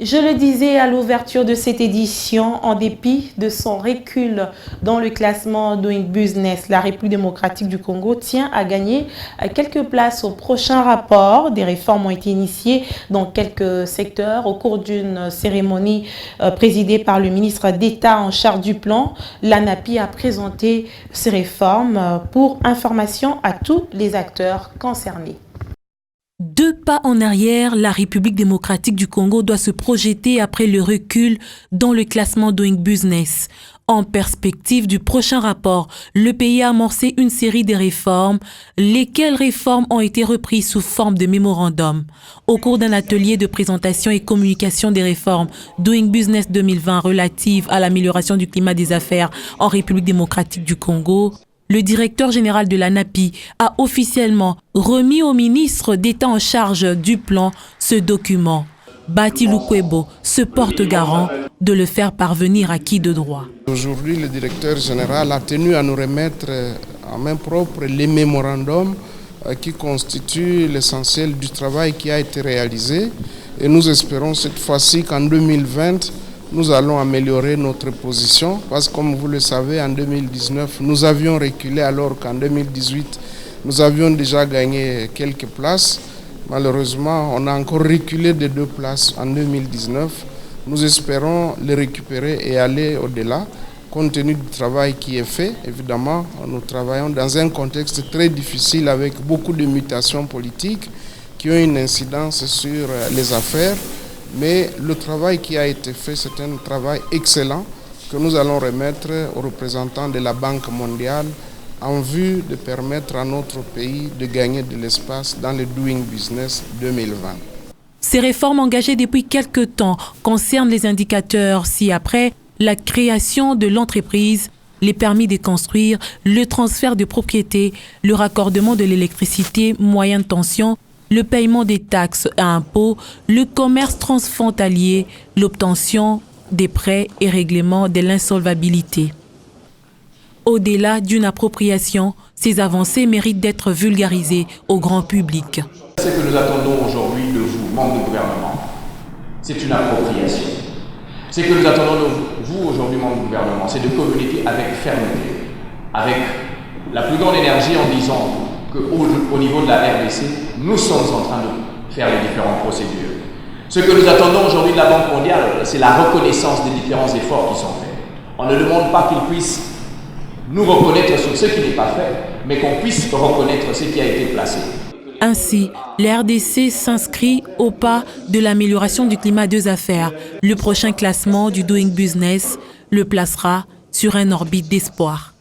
Je le disais à l'ouverture de cette édition, en dépit de son recul dans le classement Doing Business, la République démocratique du Congo tient à gagner quelques places au prochain rapport. Des réformes ont été initiées dans quelques secteurs au cours d'une cérémonie présidée par le ministre d'État en charge du plan. L'ANAPI a présenté ces réformes pour information à tous les acteurs concernés. 2 pas en arrière, la République démocratique du Congo doit se projeter après le recul dans le classement Doing Business. En perspective du prochain rapport, le pays a amorcé une série de réformes, lesquelles réformes ont été reprises sous forme de mémorandum. Au cours d'un atelier de présentation et communication des réformes Doing Business 2020 relatives à l'amélioration du climat des affaires en République démocratique du Congo, le directeur général de l'ANAPI a officiellement remis au ministre d'État en charge du plan ce document. Bati Lukwebo se porte garant de le faire parvenir à qui de droit. Aujourd'hui, le directeur général a tenu à nous remettre en main propre les mémorandums qui constituent l'essentiel du travail qui a été réalisé. Et nous espérons cette fois-ci qu'en 2020, nous allons améliorer notre position parce que comme vous le savez, en 2019, nous avions reculé alors qu'en 2018, nous avions déjà gagné quelques places. Malheureusement, on a encore reculé de 2 places en 2019. Nous espérons les récupérer et aller au-delà, compte tenu du travail qui est fait. Évidemment, nous travaillons dans un contexte très difficile avec beaucoup de mutations politiques qui ont une incidence sur les affaires. Mais le travail qui a été fait, c'est un travail excellent que nous allons remettre aux représentants de la Banque mondiale en vue de permettre à notre pays de gagner de l'espace dans le Doing Business 2020. Ces réformes engagées depuis quelques temps concernent les indicateurs ci-après, la création de l'entreprise, les permis de construire, le transfert de propriété, le raccordement de l'électricité moyenne tension, le paiement des taxes et impôts, le commerce transfrontalier, l'obtention des prêts et règlement de l'insolvabilité. Au-delà d'une appropriation, ces avancées méritent d'être vulgarisées au grand public. Ce que nous attendons aujourd'hui de vous, membres du gouvernement, c'est une appropriation. Ce que nous attendons de vous aujourd'hui, membres du gouvernement, c'est de communiquer avec fermeté, avec la plus grande énergie en disant qu'au niveau de la RDC, nous sommes en train de faire les différentes procédures. Ce que nous attendons aujourd'hui de la Banque mondiale, c'est la reconnaissance des différents efforts qui sont faits. On ne demande pas qu'ils puissent nous reconnaître sur ce qui n'est pas fait, mais qu'on puisse reconnaître ce qui a été placé. Ainsi, la RDC s'inscrit au pas de l'amélioration du climat des affaires. Le prochain classement du Doing Business le placera sur un orbite d'espoir.